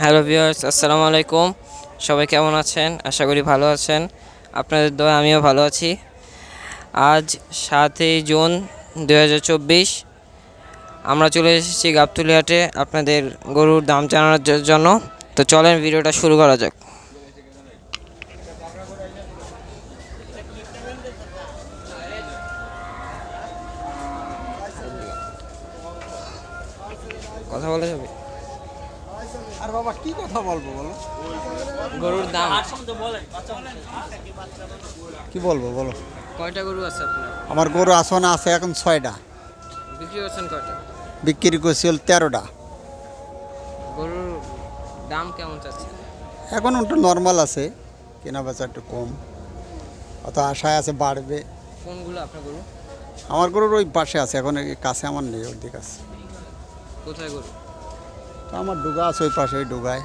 Hello viewers, আসসালামু আলাইকুম। সবাই কেমন আছেন? আশা করি ভালো আছেন। আপনাদের দোয়ায় আমিও ভালো আছি। আজ 7ই জুন 2024। আমরা চলে এসেছি গাবতলী হাটে আপনাদের গরুর দাম জানানোর জন্য। তো চলেন ভিডিওটা শুরু করা যাক। কথা বলা যাবে? আর বাবা কি কথা বলবো বলো? গরুর দাম কি বলবো বলো? কয়টা গরু আছে আপনার? আমার গরু আসনা আছে এখন 6টা, বিক্রি করছেন কয়টা? বিক্রি করছি হল 13টা। গরুর দাম কেমন চাচ্ছেন? এখন একটু নর্মাল আছে, কেনা বেচা একটু কম, অত আশায় আছে বাড়বে। কোনগুলো আপনার গরু? আমার গরুর ওই পাশে আছে, এখন এই কাছে আমার নেই, ওই দিকে আছে। কোথায় গরু? তো আমার ডুগা আছে ওই পাশে, ওই ডুগায়।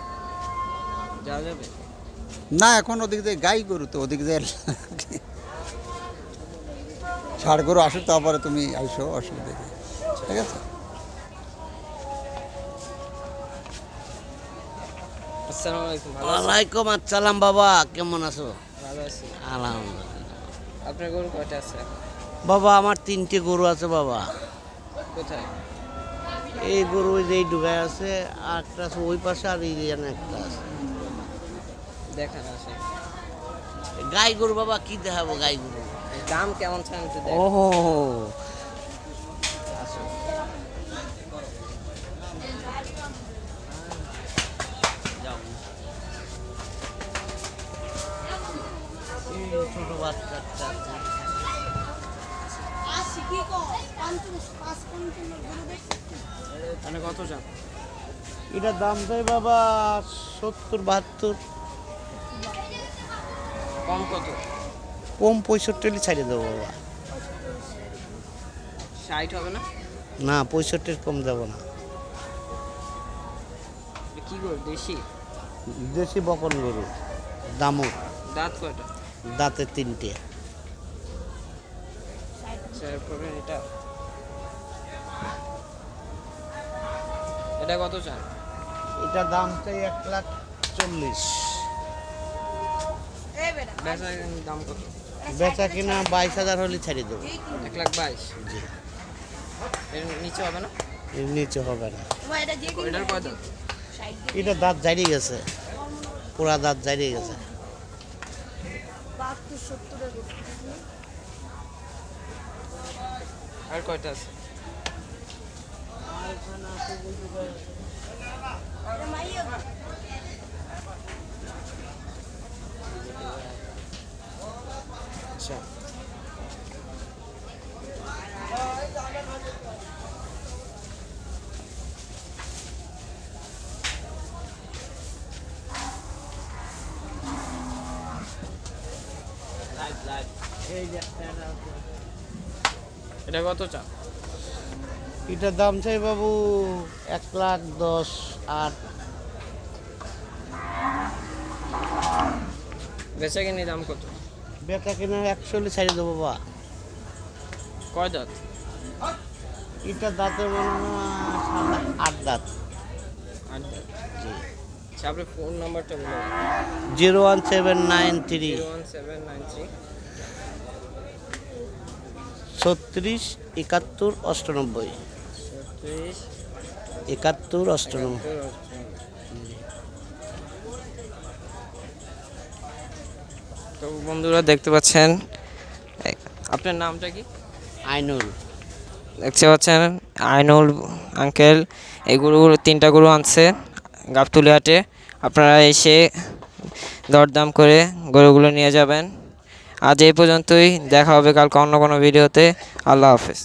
যাওয়া যাবে? না, এখন ওদিক দিয়ে গাই গরু, তো ওদিক দিয়ে ষাড় গরু আসুক, তারপরে তুমি আইসো, অসুবিধা নেই, ঠিক আছে। আসসালামু আলাইকুম। ভালো আছেন? ওয়ালাইকুম আসসালাম বাবা, কেমন আছো? ভালো আছি। আলহামদুলিল্লাহ। আপনার গরু কয়টা আছে? বাবা আমার 3টে গরু আছে বাবা। কোথায়? এই গরু ওই যে এই ডুগায় আছে, আর একটা আছে ওই পাশে, আর এই যেন একটা আছে। দেখান আসে। গাই গরু বাবা, কি দেখাবো গাই গরু? দাম কেমন চান একটু দেখ। ও ছোট বাচ্চা একটা আছে। মানে কত চান? এটার দাম চাই বাবা 70-72। কম কত? কম 65 ছাড়িয়ে দেবো বাবা। 60 হবে না? না, 65 কম দেবো না। এটা কি গরু? দেশি? দেশি বকন গরু, দামও। দাঁত কয়টা? দাঁতে 3টে। শেয়ার করবেন এটা? এটা কত চান? এটা দাম চাই 1,40,000। বেচা দাম কত? বেচা কিনা 22,000 হলে ছাড়িয়ে দেবো। 1,22,000। জি, এর নিচে হবে না? এর নিচে হবে না। এটার কয় দাঁত? এটা দাঁত জারিয়ে গেছে, পুরা দাঁত জারিয়ে গেছে। আর কয়টা আছে? আচ্ছা, এটা কত চান? এটার দাম চাই বাবু 1,10,000। বেচা কিনি দাম কত? বেচা কিনা 100 হলে ছাড়িয়ে দেবো বাবা। কয় দাঁত? এটার দাঁতে মনে হয় 8 দাঁত। 8 দাঁত। জি, আচ্ছা, আপনার ফোন নাম্বারটা বলুন। 01793 01793 36 71 98 36 71 98। তো বন্ধুরা দেখতে পাচ্ছেন, আপনার নামটা কি? আইনুল। দেখতে পাচ্ছেন আইনুল আঙ্কেল এই গরুগুলো 3টা গরু আনছে গাবতলী হাটে। আপনারা এসে দরদাম করে গরুগুলো নিয়ে যাবেন। আজ এই পর্যন্তই, দেখা হবে কালকে অন্য কোনো ভিডিওতে। আল্লাহ হাফেজ।